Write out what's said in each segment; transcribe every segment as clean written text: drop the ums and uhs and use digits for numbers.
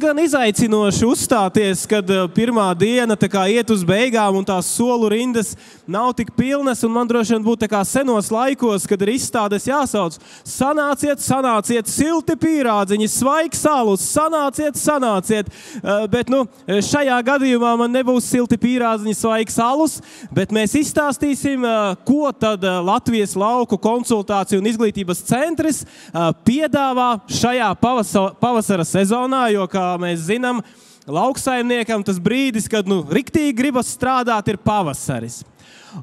diezgan izaicinoši uzstāties, kad pirmā diena tā kā iet uz beigām un tās solu rindas nav tik pilnas, un man droši vien būtu tā kā senos laikos, kad ir izstādes jāsauc. Sanāciet, sanāciet, silti pīrādziņi, svaigs alus, sanāciet. Bet, šajā gadījumā man nebūs silti pīrādziņi, svaigs alus, bet mēs izstāstīsim, ko tad Latvijas lauku konsultāciju un izglītības centrs piedāvā šajā pavasara sezonā, jo, kā mēs zinām, lauksaimniekam tas brīdis, kad riktīgi gribas strādāt, ir pavasaris.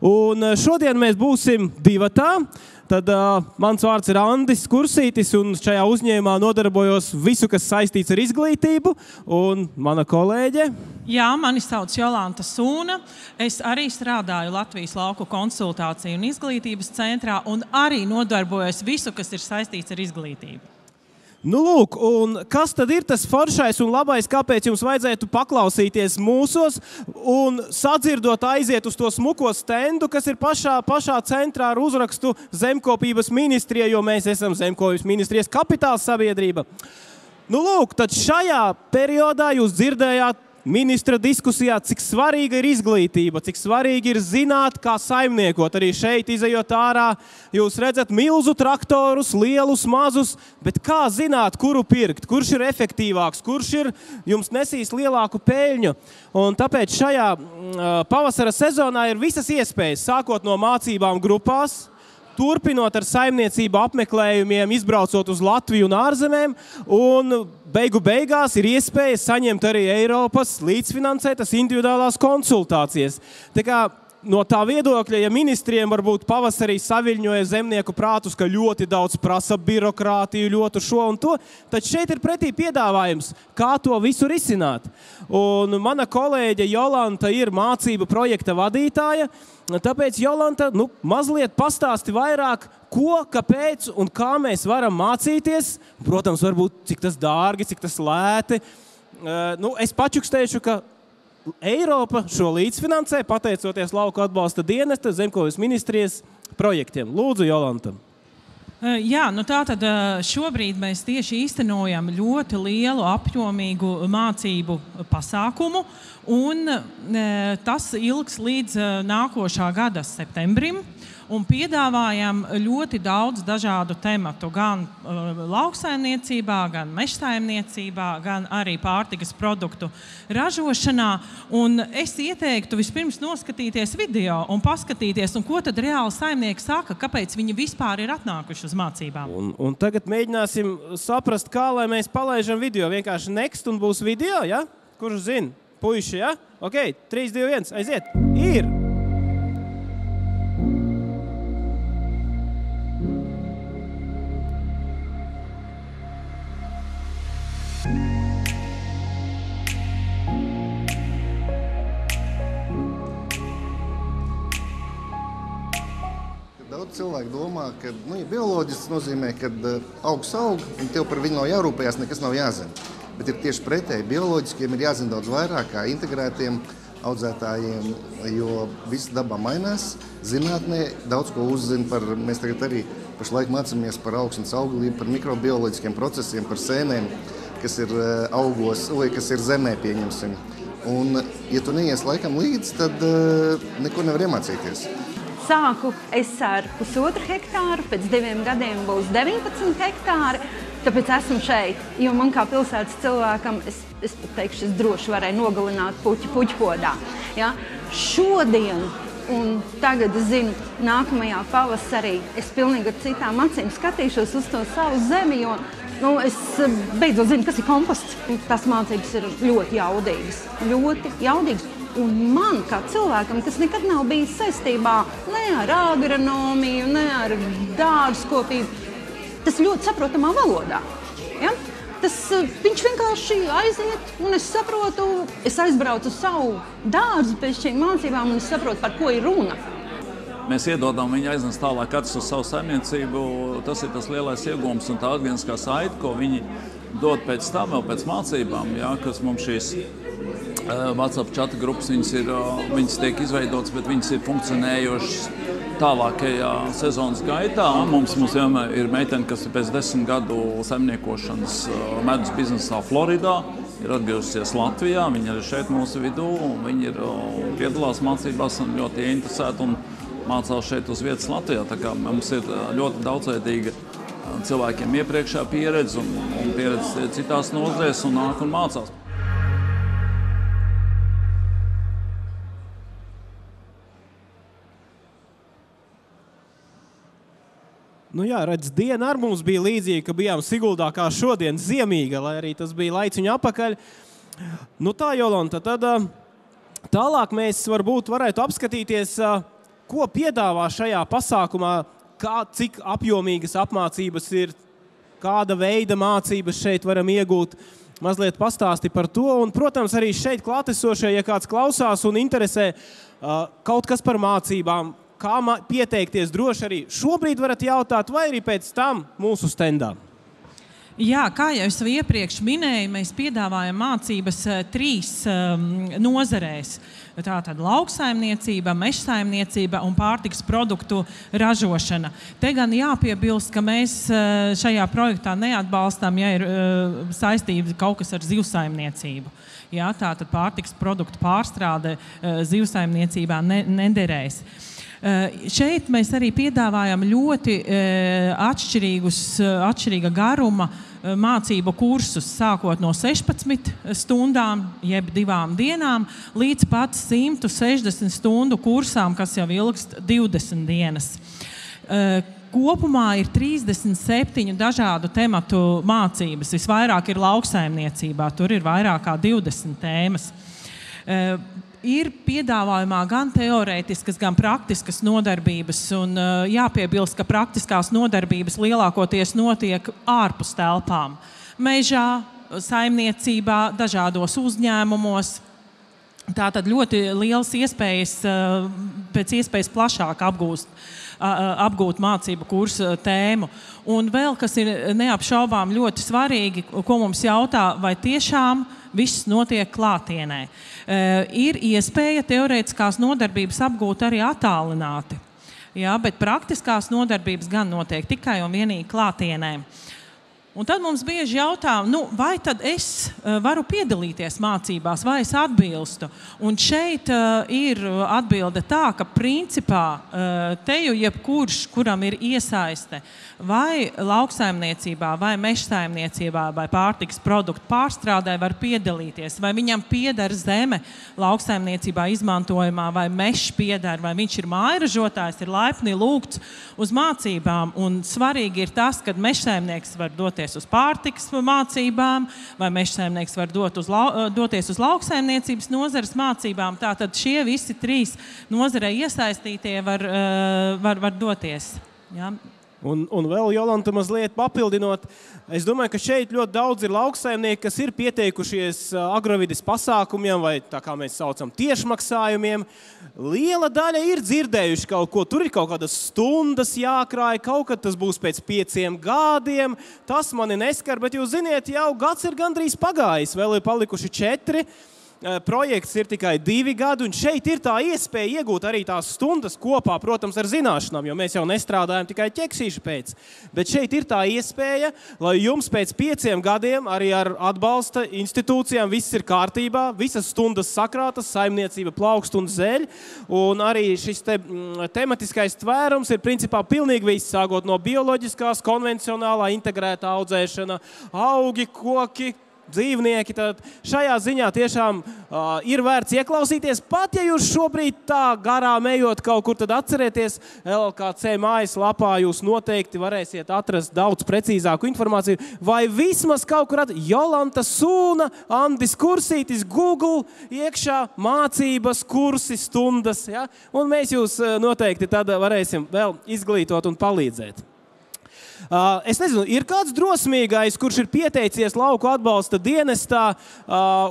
Un šodien mēs būsim divatā. Tad mans vārds ir Andis Kursītis, un šajā uzņēmumā nodarbojos visu, kas saistīts ar izglītību, un mana kolēģe. Jā, mani sauc Jolanta Sūna. Es arī strādāju Latvijas lauku konsultāciju un izglītības centrā, un arī nodarbojos visu, kas ir saistīts ar izglītību. Lūk, un kas tad ir tas foršais un labais, kāpēc jums vajadzētu paklausīties mūsos un sadzirdot aiziet uz to smuko stendu, kas ir pašā centrā ar uzrakstu Zemkopības ministrija, jo mēs esam Zemkopības ministrijas kapitāla sabiedrība. Lūk, tad šajā periodā jūs dzirdējāt ministra diskusijā, cik svarīga ir izglītība, cik svarīgi ir zināt, kā saimniekot. Arī šeit, izejot ārā, jūs redzat milzu traktorus, lielus, mazus, bet kā zināt, kuru pirkt, kurš ir efektīvāks, kurš ir jums nesīs lielāku peļņu. Un tāpēc šajā pavasara sezonā ir visas iespējas, sākot no mācībām grupās, turpinot ar saimniecību apmeklējumiem, izbraucot uz Latviju un ārzemēm, un beigās ir iespēja saņemt arī Eiropas līdzfinansētas individuālās konsultācijas. Tā kā no tā viedokļa, ja ministriem varbūt pavasarī saviļņoja zemnieku prātus, ka ļoti daudz prasa birokrātiju, ļoti šo un to, tad šeit ir pretī piedāvājums, kā to visu risināt. Un mana kolēģe Jolanta ir mācību projekta vadītāja, tāpēc, Jolanta, mazliet pastāsti vairāk, ko, kāpēc un kā mēs varam mācīties. Protams, varbūt cik tas dārgi, cik tas lēti. Es pačukstēšu, ka Eiropa šo līdzfinansē, pateicoties lauku atbalsta dienesta Zemkopības ministrijas projektiem. Lūdzu, Jolanta. Jā, tātad šobrīd mēs tieši īstenojam ļoti lielu apjomīgu mācību pasākumu, un tas ilgs līdz nākošā gada septembrim, un piedāvājam ļoti daudz dažādu tematu, gan lauksaimniecībā, gan mežsaimniecībā, gan arī pārtikas produktu ražošanā. Un es ieteiktu vispirms noskatīties video un paskatīties, un ko tad reāli saimnieki saka, kāpēc viņi vispār ir atnākuši uz mācībām. Un tagad mēģināsim saprast, kā lai mēs palaižam video. Vienkārši next un būs video, ja? Kurš zina? Puiši, ja? Ok, 3, 2, 1, aiziet. Ir! Cilvēki domā, ka bioloģiski nozīmē, ka augs aug un tev par viņu nav jārūpējās, nekas nav jāzina. Bet ir tieši pretēji. Bioloģiskiem ir jāzina daudz vairāk kā integrētiem audzētājiem, jo viss dabā mainās. Zinātnē daudz ko uzzina mēs tagad arī pašlaik mācāmies par augsnes auglību, par mikrobioloģiskiem procesiem, par sēnēm, kas ir augos vai kas ir zemē, pieņemsim. Un, ja tu neies laikam līdzi, tad neko nevar iemācīties. Sāku es ar 1,5 hektāru, pēc 2 gadiem būs 19 hektāri, tāpēc esmu šeit. Jo man kā pilsētas cilvēkam, es pat teikšu, es droši varēju nogalināt puķpodā. Ja? Šodien, un tagad es zinu, nākamajā pavasarī es pilnīgi ar citām acīm skatīšos uz to savu zemi, jo es beidzot zinu, kas ir komposts. Tās mācības ir ļoti jaudīgas. Un man, kā cilvēkam, kas nekad nav bijis saistībā ne ar agronomiju, ne ar dārzkopību, tas ļoti saprotamā valodā. Ja? Viņš vienkārši aiziet, un es saprotu, es aizbraucu uz savu dārzu pēc šīm mācībām, un es saprotu, par ko ir runa. Mēs iedodam viņu aiznest tālāk katrs uz savu saimniecību. Tas ir tas lielais iegūms un tā atgriezniskā saite, ko viņi dod pēc tam, vēl pēc mācībām, ja, kas mums šīs WhatsApp čata grupas, viņas tiek izveidotas, bet viņas ir funkcionējošas tālākajā sezonas gaitā. Mums vienmēr ir meitene, kas ir pēc 10 gadu saimniekošanas medus biznesā Floridā. ir atgriezusies Latvijā, viņi ir šeit mūsu vidū, un viņi ir piedalās mācībās un ļoti interesēti un mācās šeit uz vietas Latvijā. Tā kā mums ir ļoti daudzveidīga cilvēkiem iepriekšā pieredze un pieredze citās nozarēs un nāk un mācās. Nu jā, redz, diena ar mums bija līdzīga, ka bijām Siguldā kā šodien, ziemīga, lai arī tas bija laiciņu apakaļ. Nu tā, Jolanta, tad tālāk mēs varbūt varētu apskatīties, ko piedāvā šajā pasākumā, cik apjomīgas apmācības ir, kāda veida mācības šeit varam iegūt. Mazliet pastāsti par to, un, protams, arī šeit klātesošie, ja kāds klausās un interesē kaut kas par mācībām, kā pieteikties droši arī šobrīd varat jautāt, vai arī pēc tam mūsu stendā. Jā, kā jau es iepriekš minēju, mēs piedāvājam mācības 3 nozarēs. Tātad lauksaimniecība, mežsaimniecība un pārtikas produktu ražošana. Te gan jāpiebilst, ka mēs šajā projektā neatbalstām, ja ir saistība kaut kas ar zivsaimniecību. Jā, tātad pārtikas produktu pārstrāde zivsaimniecībā nederēs. Šeit mēs arī piedāvājam ļoti atšķirīga garuma mācību kursus, sākot no 16 stundām, jeb 2 dienām, līdz pat 160 stundu kursām, kas jau ilgst 20 dienas. Kopumā ir 37 dažādu tematu mācības. Visvairāk ir lauksaimniecībā, tur ir vairāk kā 20 tēmas. Ir piedāvājumā gan teorētiskas, gan praktiskas nodarbības, un jāpiebilst, ka praktiskās nodarbības lielākoties notiek ārpus telpām. Mežā, saimniecībā, dažādos uzņēmumos. Tātad ļoti liels iespējas, pēc iespējas plašāk apgūt mācību kursu tēmu. Un vēl, kas ir neapšaubām ļoti svarīgi, ko mums jautā, vai tiešām viss notiek klātienē. Ir iespēja teorētiskās nodarbības apgūt arī attālināti. Jā, bet praktiskās nodarbības gan notiek tikai un vienīgi klātienē. Un tad mums bieži jautā, vai tad es varu piedalīties mācībās, vai es atbilstu. Un šeit ir atbilde tā, ka principā te jau jebkurš, kuram ir iesaiste vai lauksaimniecībā, vai mežsaimniecībā, vai pārtikas produktu pārstrādē, var piedalīties. Vai viņam pieder zeme lauksaimniecībā izmantojumā, vai mežs pieder, vai viņš ir mājražotājs, ir laipni lūgts uz mācībām. Un svarīgi ir tas, ka mežsaimnieks var doties uz pārtikas mācībām, vai mežsaimnieks var doties uz lauksaimniecības nozares mācībām. Tātad šie visi 3 nozarē iesaistītie var doties. Jā. Un vēl, Jolanta, mazliet papildinot, es domāju, ka šeit ļoti daudz ir lauksaimnieki, kas ir pieteikušies agrovides pasākumiem vai, tā kā mēs saucam, tiešmaksājumiem. Liela daļa ir dzirdējuši kaut ko. Tur ir kaut kādas stundas jākrāj, kaut kad tas būs pēc 5 gadiem. Tas mani neskar, bet jūs ziniet, jau gads ir gandrīz pagājis, vēl ir palikuši 4. Projekts ir tikai 2 gadi, un šeit ir tā iespēja iegūt arī tās stundas kopā, protams, ar zināšanām, jo mēs jau nestrādājam tikai ķeksīšu pēc. Bet šeit ir tā iespēja, lai jums pēc 5 gadiem arī ar atbalsta institūcijām viss ir kārtībā, visas stundas sakrātas, saimniecība, plaukst un zeļ, un arī šis tematiskais tvērums ir principā pilnīgi viss, sākot no bioloģiskās, konvencionālā, integrētā audzēšana, augi, koki, dzīvnieki. Tad šajā ziņā tiešām ir vērts ieklausīties. Pat ja jūs šobrīd tā garām ejot kaut kur, tad atcerieties, LKC mājaslapā jūs noteikti varēsiet atrast daudz precīzāku informāciju. Vai vismaz kaut kur Jolanta Sūna, Andis Kursītis, Google, iekšā mācības, kursi, stundas. Ja? Un mēs jūs noteikti tad varēsim vēl izglītot un palīdzēt. Es nezinu, ir kāds drosmīgais, kurš ir pieteicies lauku atbalsta dienestā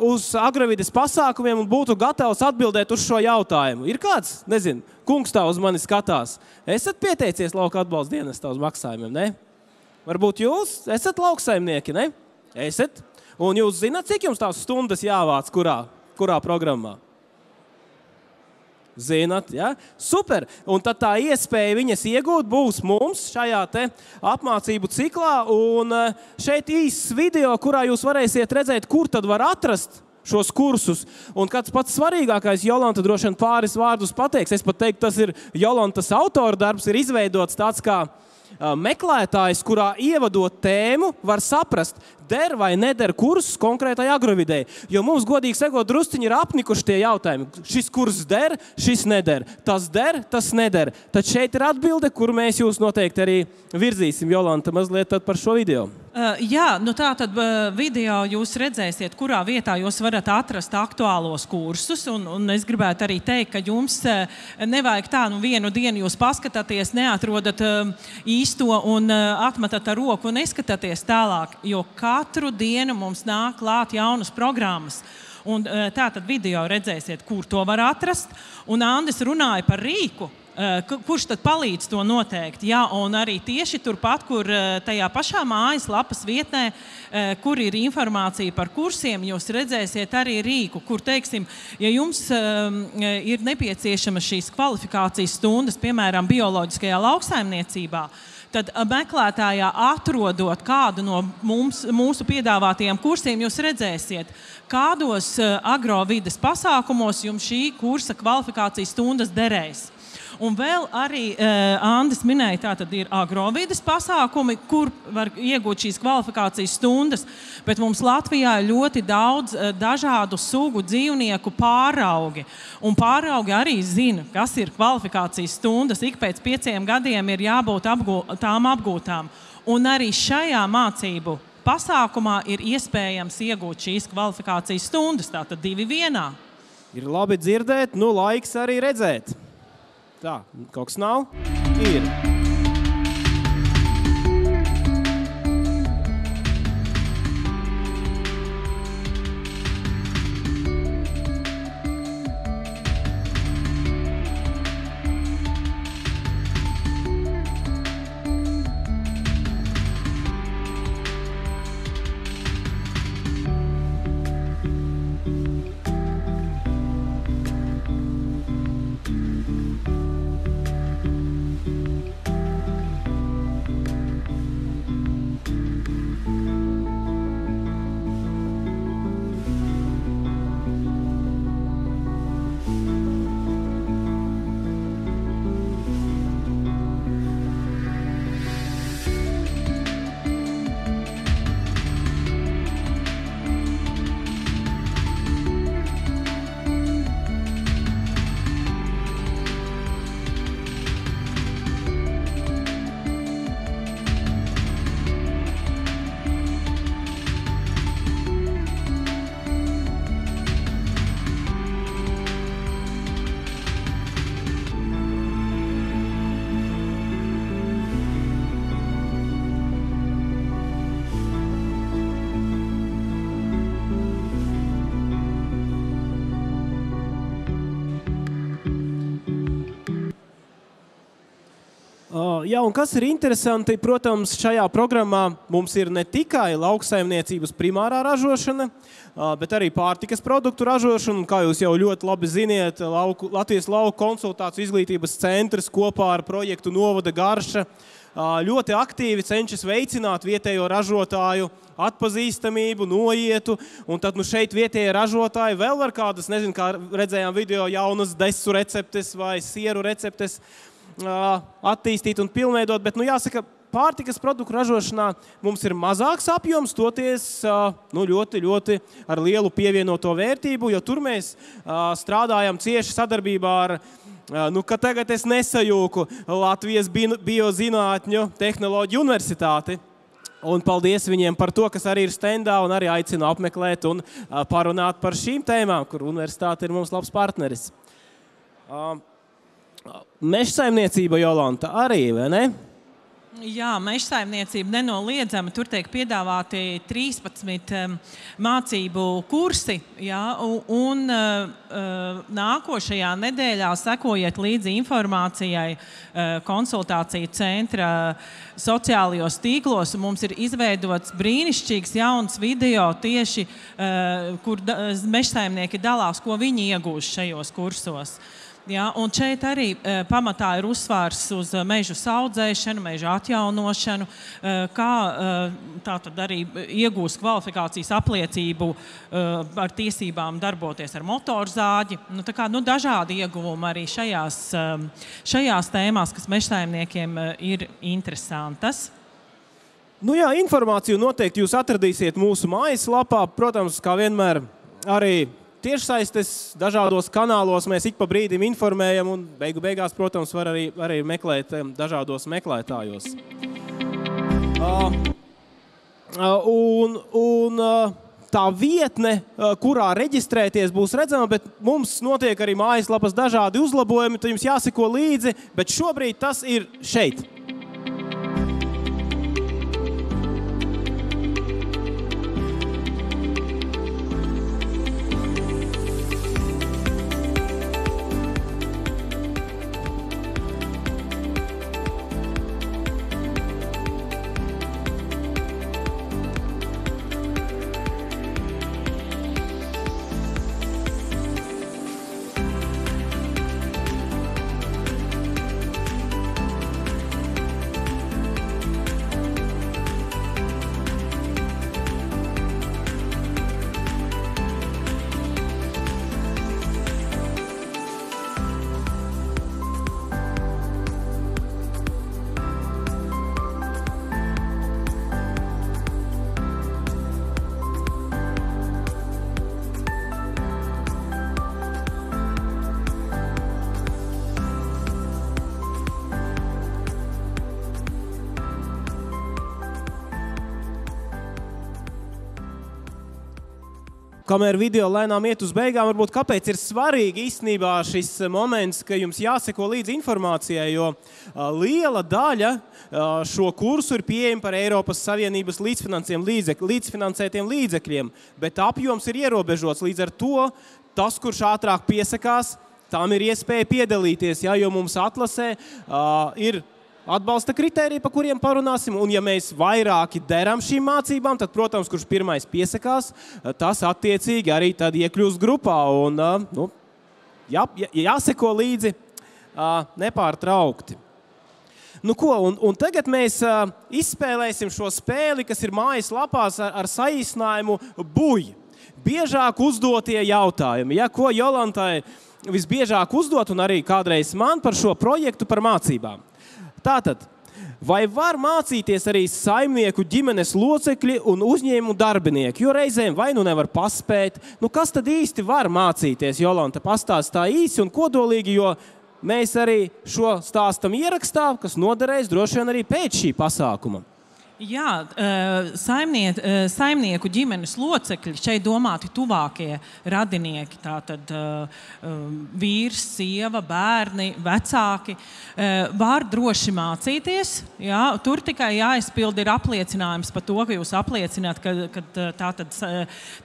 uz agrovides pasākumiem un būtu gatavs atbildēt uz šo jautājumu? Ir kāds? Nezinu, kungs tā uz mani skatās. Esat pieteicies lauku atbalsta dienestā uz maksājumiem, ne? Varbūt jūs esat lauksaimnieki, ne? Esat. Un jūs zināt, cik jums tās stundas jāvāc kurā programmā? Zinat, ja? Super! Un tad tā iespēja viņas iegūt būs mums šajā te apmācību ciklā. Un šeit īsts video, kurā jūs varēsiet redzēt, kur tad var atrast šos kursus. Un kāds pats svarīgākais, Jolanta droši vien pāris vārdus pateiks. Es pat teiktu, tas ir Jolantas autora darbs, ir izveidots tāds kā meklētājs, kurā ievadot tēmu, var saprast, der vai neder kurs konkrētai agrovidei. Jo mums, godīgi sakot, drusciņi ir apnikuši tie jautājumi. Šis kurs der, šis neder. Tas der, tas neder. Tad šeit ir atbilde, kur mēs jūs noteikti arī virzīsim. Jolanta, mazliet tad par šo video. Jā, nu tā tad video jūs redzēsiet, kurā vietā jūs varat atrast aktuālos kursus. Un es gribētu arī teikt, ka jums nevajag tā, nu vienu dienu jūs paskatāties, neatrodat īsto un atmetat ar roku un neskatāties tālāk, jo katru dienu mums nāk klāt jaunas programmas. Un tā tad video redzēsiet, kur to var atrast. Un Andis runāja par rīku. Kurš tad palīdz to noteikt? Jā, un arī tieši turpat, kur tajā pašā mājaslapas vietnē, kur ir informācija par kursiem, jūs redzēsiet arī rīku, kur, teiksim, ja jums ir nepieciešamas šīs kvalifikācijas stundas, piemēram, bioloģiskajā lauksaimniecībā, tad meklētājā atrodot kādu no mūsu piedāvātajiem kursiem, jūs redzēsiet, kādos agrovides pasākumos jums šī kursa kvalifikācijas stundas derēs. Un vēl arī Andis minēja, tātad ir agrovides pasākumi, kur var iegūt šīs kvalifikācijas stundas, bet mums Latvijā ir ļoti daudz dažādu sugu dzīvnieku pāraugi. Un pāraugi arī zina, kas ir kvalifikācijas stundas. Ik pēc 5 gadiem ir jābūt tām apgūtām. Un arī šajā mācību pasākumā ir iespējams iegūt šīs kvalifikācijas stundas, tātad 2 vienā. Ir labi dzirdēt, nu laiks arī redzēt. Tā, kaut kas nav? Ir. Jā, un kas ir interesanti, protams, šajā programmā mums ir ne tikai lauksaimniecības primārā ražošana, bet arī pārtikas produktu ražošana. Kā jūs jau ļoti labi ziniet, Latvijas lauku konsultāciju izglītības centrs kopā ar projektu Novada garša ļoti aktīvi cenšas veicināt vietējo ražotāju atpazīstamību, noietu, un tad šeit vietējie ražotāji vēl var kādas, nezinu, kā redzējām video, jaunas desu receptes vai sieru receptes attīstīt un pilnveidot, bet, jāsaka, pārtikas produktu ražošanā mums ir mazāks apjoms, toties ļoti, ļoti ar lielu pievienoto vērtību, jo tur mēs strādājam cieši sadarbībā ar, ka tagad es nesajūku, Latvijas biozinātņu tehnoloģiju universitāti. Un paldies viņiem par to, kas arī ir standā un arī aicinu apmeklēt un parunāt par šīm tēmām, kur universitāte ir mums labs partneris. Mežsaimniecība, Jolanta, arī, vai ne? Jā, mežsaimniecība nenoliedzama. Tur tiek piedāvāti 13 mācību kursi. Jā, un nākošajā nedēļā sekojiet līdzi informācijai konsultāciju centra sociālajos tīklos. Mums ir izveidots brīnišķīgs jauns video tieši, kur mežsaimnieki dalās, ko viņi iegūst šajos kursos. Ja, un šeit arī pamatā ir uzsvars uz mežu audzēšanu, mežu atjaunošanu, kā tātad arī iegūst kvalifikācijas apliecību ar tiesībām darboties ar motorzāģi. Tā kā, dažādi ieguvumi arī šajās tēmās, kas mežsaimniekiem ir interesantas. Jā, informāciju noteikti jūs atradīsiet mūsu mājaslapā. Protams, kā vienmēr arī tiešsaistes dažādos kanālos mēs ik pa brīdim informējam un beigās, protams, var arī meklēt dažādos meklētājos. Tā vietne, kurā reģistrēties, būs redzama, bet mums notiek arī mājaslapas dažādi uzlabojumi, tad jums jāseko līdzi, bet šobrīd tas ir šeit. Kamēr video lēnām iet uz beigām, varbūt kāpēc ir svarīgi īstenībā šis moments, ka jums jāseko līdz informācijai, jo liela daļa šo kursu ir pieejama par Eiropas Savienības līdzfinansētiem līdzekļiem, bet apjoms ir ierobežots. Līdz ar to tas, kurš ātrāk piesakās, tam ir iespēja piedalīties, jo mums atlasē ir atbalsta kritēriji, pa kuriem parunāsim, un ja mēs vairāki deram šīm mācībām, tad, protams, kurš pirmais piesakās, tas attiecīgi arī tad iekļūst grupā, un jāseko līdzi nepārtraukti. Un tagad mēs izspēlēsim šo spēli, kas ir mājaslapās ar saīsinājumu BUJ. Biežāk uzdotie jautājumi, ko Jolantai visbiežāk uzdot, un arī kādreiz man par šo projektu par mācībām. Tātad, vai var mācīties arī saimnieku ģimenes locekļi un uzņēmumu darbinieki? Jo reizēm vai nevar paspēt. Kas tad īsti var mācīties? Jolanta pastāst tā īsi un kodolīgi, jo mēs arī šo stāstam ierakstā, kas noderēs droši vien arī pēc šī pasākuma. Jā, saimnieku ģimenes locekļi, šeit domāti tuvākie radinieki, tātad vīrs, sieva, bērni, vecāki, var droši mācīties. Jā, tur tikai jāizpild ir apliecinājums par to, ka jūs apliecināt, ka tātad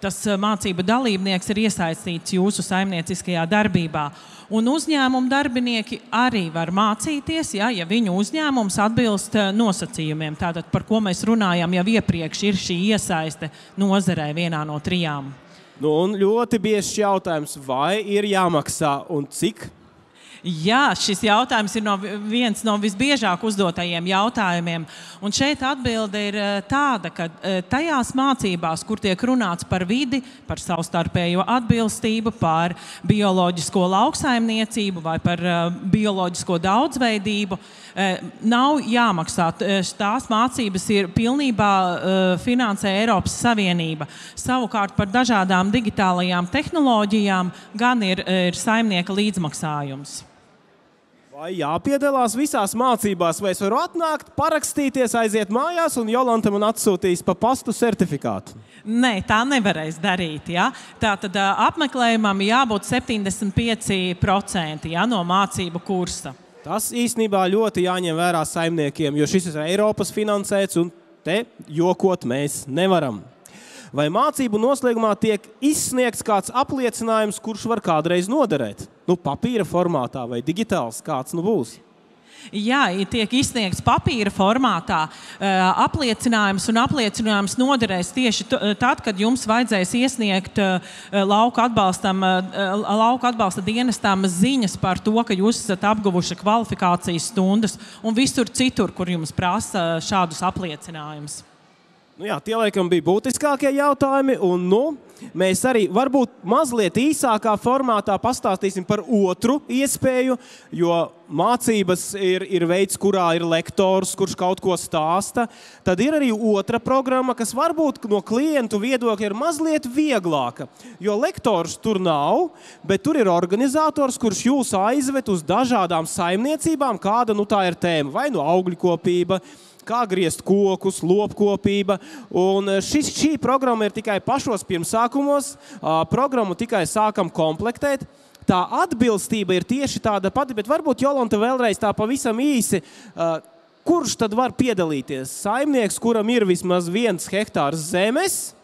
tas mācību dalībnieks ir iesaistīts jūsu saimnieciskajā darbībā. Un uzņēmumu darbinieki arī var mācīties, ja viņu uzņēmums atbilst nosacījumiem. Tātad, par ko mēs runājam jau iepriekš, ir šī iesaiste nozarē vienā no 3. Un ļoti biežs jautājums, vai ir jāmaksā un cik? Jā, šis jautājums ir viens no visbiežāk uzdotajiem jautājumiem. Un šeit atbilde ir tāda, ka tajās mācībās, kur tiek runāts par vidi, par savstarpējo atbilstību, par bioloģisko lauksaimniecību vai par bioloģisko daudzveidību, nav jāmaksā. Tās mācības ir pilnībā finansē Eiropas Savienība. Savukārt par dažādām digitālajām tehnoloģijām gan ir saimnieka līdzmaksājums. Vai jāpiedalās visās mācībās, vai es varu atnākt, parakstīties, aiziet mājās un Jolanta man atsūtīs pa pastu certifikātu? Nē, tā nevarēs darīt. Ja? Tātad apmeklējumam jābūt 75% no mācību kursa. Tas īstenībā ļoti jāņem vērā saimniekiem, jo šis ir Eiropas finansēts un te jokot mēs nevaram. Vai mācību noslēgumā tiek izsniegts kāds apliecinājums, kurš var kādreiz noderēt? Papīra formātā vai digitāls kāds būs? Jā, tiek izsniegts papīra formātā apliecinājums, un apliecinājums noderēs tieši tad, kad jums vajadzēs iesniegt lauka atbalsta dienestam ziņas par to, ka jūs esat apguvuši kvalifikācijas stundas un visur citur, kur jums prasa šādus apliecinājumus. Nu jā, tie laikam bija būtiskākie jautājumi, un mēs arī varbūt mazliet īsākā formātā pastāstīsim par otru iespēju, jo mācības ir veids, kurā ir lektors, kurš kaut ko stāsta. Tad ir arī otra programma, kas varbūt no klientu viedokļa ir mazliet vieglāka, jo lektors tur nav, bet tur ir organizators, kurš jūs aizved uz dažādām saimniecībām, kāda tā ir tēma, vai augļkopība, kā griezt kokus, lopkopība. Un šī programma ir tikai pašos pirmsākumos. Programmu tikai sākam komplektēt. Tā atbilstība ir tieši tāda pati, bet varbūt Jolanta vēlreiz tā pavisam īsi. Kurš tad var piedalīties? Saimnieks, kuram ir vismaz 1 hektārs zemes?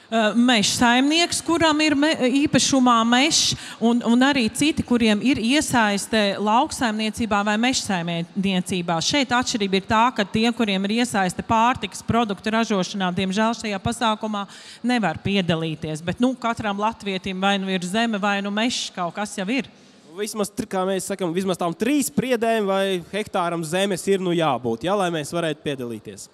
Meža saimnieks, kuram ir īpašumā mežs, un arī citi, kuriem ir iesaiste lauksaimniecībā vai meža saimniecībā. Šeit atšķirība ir tā, ka tie, kuriem ir iesaiste pārtikas produktu ražošanā, diemžēl šajā pasākumā nevar piedalīties. Bet katram latvietim vai ir zeme, vai mežs, kaut kas jau ir. Vismaz, kā mēs sakam, vismaz tām 3 priedēm vai hektāram zemes ir jābūt, lai mēs varētu piedalīties.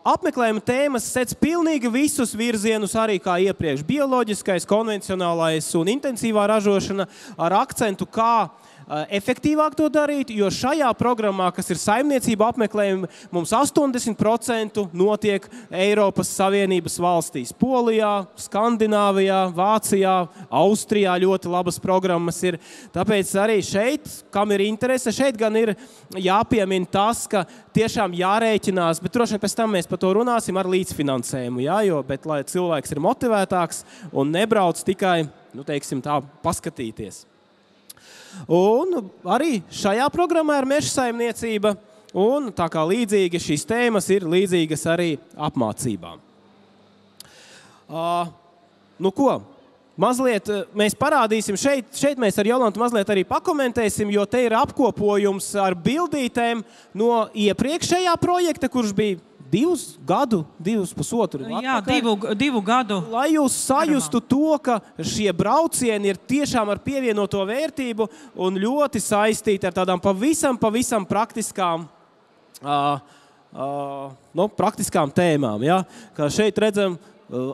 Apmeklējuma tēmas sec pilnīgi visus virzienus, arī kā iepriekš bioloģiskais, konvencionālais un intensīvā ražošana ar akcentu, kā efektīvāk to darīt, jo šajā programmā, kas ir saimniecība apmeklējumi, mums 80% notiek Eiropas Savienības valstīs. Polijā, Skandināvijā, Vācijā, Austrijā ļoti labas programmas ir. Tāpēc arī šeit, kam ir interese, šeit gan ir jāpiemina tas, ka tiešām jārēķinās, bet droši vien pēc tam mēs par to runāsim ar līdzfinansējumu, bet lai cilvēks ir motivētāks un nebrauc tikai, teiksim tā, paskatīties. Un arī šajā programmā ir meža saimniecība, un tā kā līdzīgi šīs tēmas ir līdzīgas arī apmācībām. Mazliet mēs parādīsim, šeit mēs ar Jolantu mazliet arī pakomentēsim, jo te ir apkopojums ar bildītēm no iepriekšējā projekta, kurš bija 2 gadu, 2,5 atpakaļ. Jā, 2 gadu. Lai jūs sajustu to, ka šie braucieni ir tiešām ar pievienoto vērtību un ļoti saistīti ar tādām pavisam praktiskām, praktiskām tēmām. Ja? Kā šeit redzam,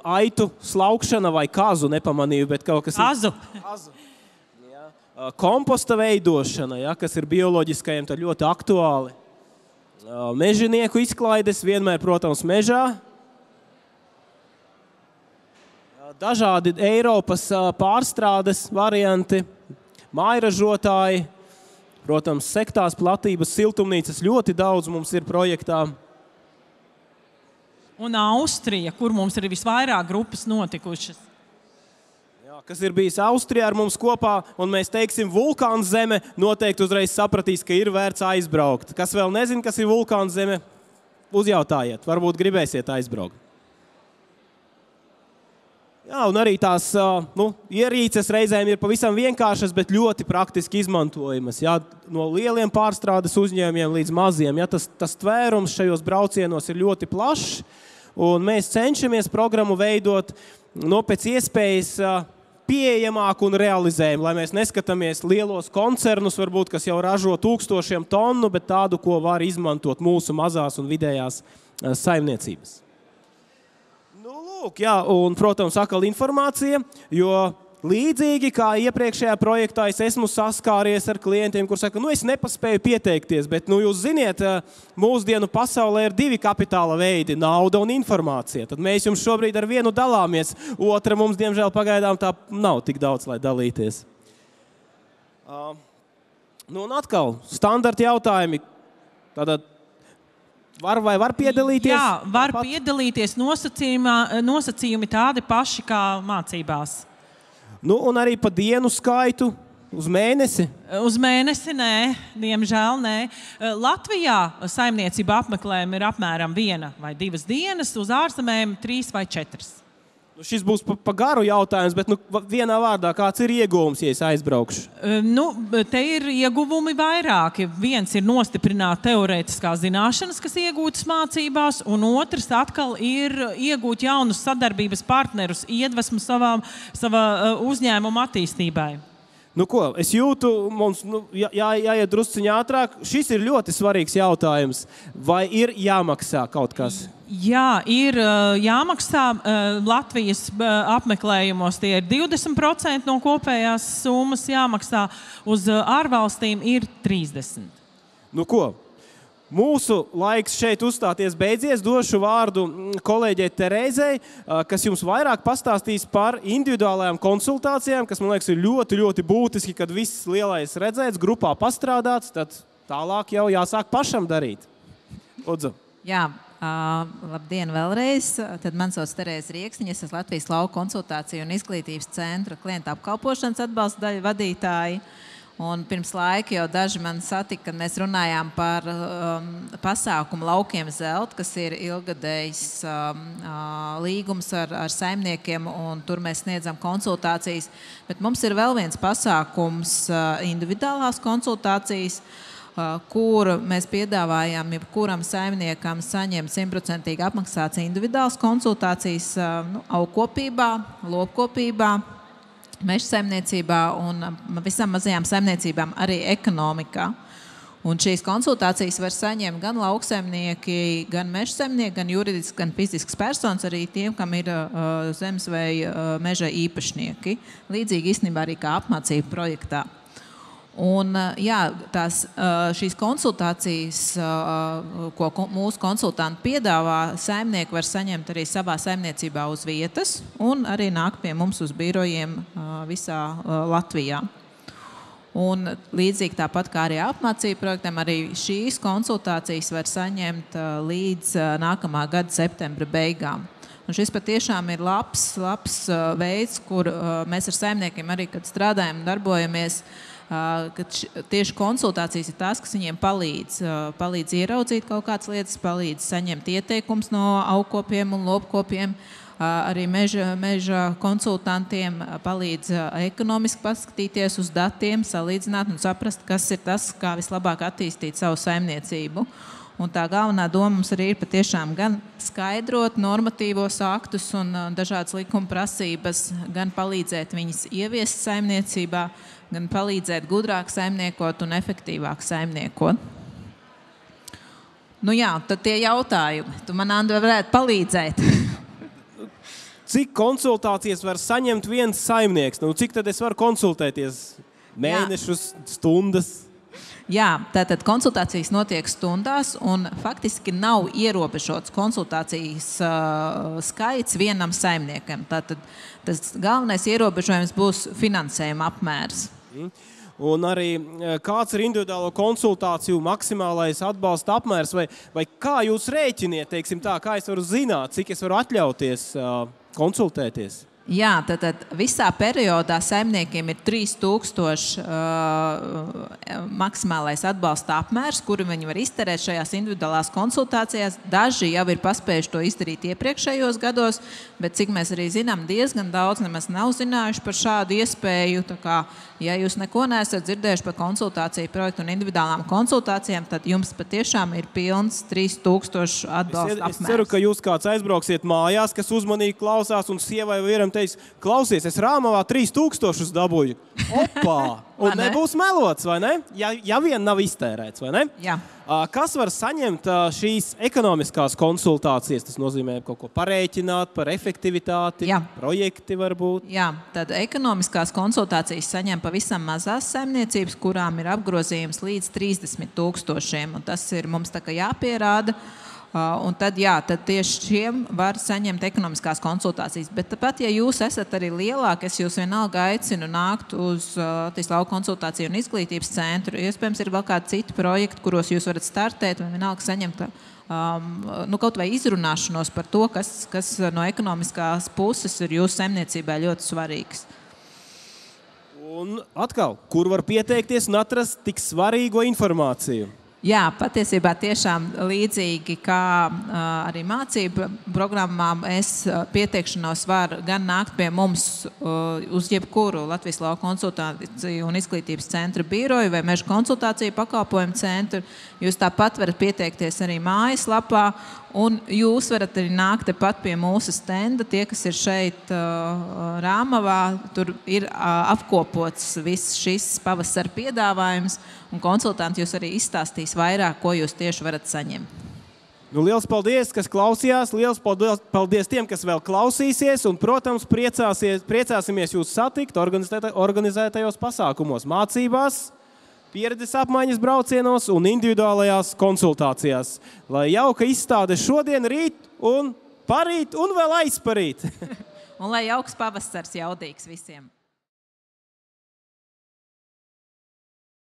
aitu slaukšana vai kazu, nepamanīju, bet kaut kas Azu. Ja? Komposta veidošana, ja? Kas ir bioloģiskajiem tad ļoti aktuāli. Mežinieku izklaides vienmēr, protams, mežā. Dažādi Eiropas pārstrādes varianti, mājražotāji, protams, sektās platības, siltumnīcas ļoti daudz mums ir projektā. Un Austrija, kur mums ir visvairāk grupas notikušas. Kas ir bijis Austrijā ar mums kopā, un mēs teiksim vulkāna zeme, noteikti uzreiz sapratīs, ka ir vērts aizbraukt. Kas vēl nezin, kas ir vulkāna zeme, uzjautājiet, varbūt gribēsiet aizbraukt. Jā, un arī tās ierīces reizēm ir pavisam vienkāršas, bet ļoti praktiski izmantojamas. Jā, no lieliem pārstrādes uzņēmumiem līdz maziem. Jā, tas tvērums šajos braucienos ir ļoti plašs, un mēs cenšamies programmu veidot pēc iespējas pieejamāku un realizējumu, lai mēs neskatāmies lielos koncernus, varbūt, kas jau ražo 1000 tonu, bet tādu, ko var izmantot mūsu mazās un vidējās saimniecības. Jā, un, protams, atkal informācija, jo līdzīgi kā iepriekšējā projektā es esmu saskāries ar klientiem, kur saka, es nepaspēju pieteikties, bet, jūs ziniet, mūsdienu pasaulē ir 2 kapitāla veidi - nauda un informācija. Tad mēs jums šobrīd ar vienu dalāmies, otra mums, diemžēl, pagaidām tā nav tik daudz, lai dalīties. Un atkal, standarta jautājumi. Tātad, var piedalīties? Jā, var piedalīties, nosacījumi tādi paši kā mācībās. Un arī pa dienu skaitu uz mēnesi? Uz mēnesi nē, diemžēl nē. Latvijā saimniecība apmeklējumi ir apmēram 1 vai 2 dienas, uz ārzemēm 3 vai 4. Šis būs pa garu jautājums, bet vienā vārdā, kāds ir ieguvums, ja es aizbraukšu? Te ir ieguvumi vairāki. Viens ir nostiprināt teorētiskās zināšanas, kas iegūtas mācībās, un otrs atkal ir iegūt jaunus sadarbības partnerus, iedvesmu savā uzņēmuma attīstībai. Es jūtu, mums jāiet drusciņ ātrāk. Šis ir ļoti svarīgs jautājums. Vai ir jāmaksā kaut kas? Jā, ir jāmaksā. Latvijas apmeklējumos tie ir 20% no kopējās summas jāmaksā. Uz ārvalstīm ir 30%. Mūsu laiks šeit uzstāties beidzies. Došu vārdu kolēģei Terēzei, kas jums vairāk pastāstīs par individuālajām konsultācijām, kas, man liekas, ir ļoti, ļoti būtiski, kad viss lielais redzēts, grupā pastrādāts, tad tālāk jau jāsāk pašam darīt. Lūdzu. Jā, labdien vēlreiz. Tad man sauc Terēze Rieksniņa, es esmu Latvijas lauku konsultāciju un izglītības centra klienta apkalpošanas atbalsta daļu vadītāji. Un pirms laika jau daži man satika, kad mēs runājām par pasākumu Laukiem Zelt, kas ir ilgadējs līgums ar saimniekiem, un tur mēs sniedzam konsultācijas. Bet mums ir vēl viens pasākums, individuālās konsultācijas, kur mēs piedāvājam jebkuram saimniekam saņemt 100% apmaksāts individuāls konsultācijas augkopībā, lopkopībā, meža saimniecībā un visam mazajām saimniecībām arī ekonomikā. Un šīs konsultācijas var saņemt gan lauksaimnieki, gan meža saimnieki, gan juridisks, gan fizisks personas, arī tiem, kam ir zemes vai meža īpašnieki. Līdzīgi īstenībā arī kā apmācību projektā. Un, šīs konsultācijas, ko mūsu konsultanti piedāvā, saimnieki var saņemt arī savā saimniecībā uz vietas un arī nāk pie mums uz birojiem visā Latvijā. Un līdzīgi tāpat kā arī apmācību projektam, arī šīs konsultācijas var saņemt līdz nākamā gada septembra beigām. Un šis patiešām ir labs veids, kur mēs ar saimniekiem arī, kad strādājam un darbojamies, ka tieši konsultācijas ir tās, kas viņiem palīdz ieraudzīt kaut kādas lietas, palīdz saņemt ieteikums no augkopiem un lopkopiem, arī meža konsultantiem palīdz ekonomiski paskatīties uz datiem, salīdzināt un saprast, kas ir tas, kā vislabāk attīstīt savu saimniecību. Un tā galvenā doma mums arī ir patiešām gan skaidrot normatīvos aktus un dažādas likuma prasības, gan palīdzēt viņus ieviest saimniecībā, gan palīdzēt gudrāk saimniekot un efektīvāk saimniekot. Tad tie jautājumi. Tu man, Andra, varētu palīdzēt. Cik konsultācijas var saņemt viens saimnieks? Cik tad es varu konsultēties? Mēnešus, stundas? Jā, tātad konsultācijas notiek stundās un faktiski nav ierobežots konsultācijas skaits vienam saimniekam. Tātad tas galvenais ierobežojums būs finansējuma apmērs. Un arī kāds ir individuālo konsultāciju maksimālais atbalsta apmērs vai kā jūs rēķiniet, teiksim tā, kā es varu zināt, cik es varu atļauties konsultēties? Jā, tad visā periodā saimniekiem ir 3000 maksimālais atbalsta apmērs, kuru viņi var izterēt šajās individuālās konsultācijās. Daži jau ir paspējuši to izdarīt iepriekšējos gados, bet cik mēs arī zinām, diezgan daudz nemaz nav zinājuši par šādu iespēju. Tā kā, ja jūs neko neesat dzirdējuši par konsultāciju projektu un individuālām konsultācijām, tad jums patiešām ir pilns 3000 atbalsta apmērs. Es ceru, ka jūs kāds aizbrauksiet mājās, kas uzmanīgi klausās un sievai vīram teiks, klausies, es Rāmavā 3000 dabūju. Opā! Un nebūs melots, vai ne? Ja vien nav iztērēts, vai ne? Jā. Kas var saņemt šīs ekonomiskās konsultācijas? Tas nozīmē kaut ko parēķināt par efektivitāti, projekti varbūt? Jā, tad ekonomiskās konsultācijas saņem pavisam mazās saimniecības, kurām ir apgrozījums līdz 30 000. Un tas ir mums tā kā jāpierāda. Un tad tieši šiem var saņemt ekonomiskās konsultācijas. Bet tāpat, ja jūs esat arī lielāki, es jūs vienalga aicinu nākt uz Latvijas lauku konsultāciju un izglītības centru. Iespējams, ir vēl kādi citi projekti, kuros jūs varat startēt un vienalga saņemt kaut vai izrunāšanos par to, kas no ekonomiskās puses ir jūsu saimniecībā ļoti svarīgs. Un atkal, kur var pieteikties un atrast tik svarīgo informāciju? Jā, patiesībā tiešām līdzīgi kā arī mācību programmām, es pieteikšanos var gan nākt pie mums uz jebkuru Latvijas Lauku konsultāciju un izglītības centra biroju vai meža konsultāciju pakalpojumu centru. Jūs tāpat varat pieteikties arī mājaslapā, un jūs varat arī nākt tepat pie mūsu stenda. Tie, kas ir šeit Rāmavā, tur ir apkopots viss šis pavasara piedāvājums, un konsultanti jūs arī izstāstīs vairāk, ko jūs tieši varat saņemt. Nu, liels paldies, kas klausījās. Liels paldies tiem, kas vēl klausīsies. Un, protams, priecāsimies jūs satikt organizētajos pasākumos, mācībās, pieredzes apmaiņas braucienos un individuālajās konsultācijās. Lai jauka izstāde šodien, rīt un parīt un vēl aizparīt. Un lai jauks pavasars jaudīgs visiem.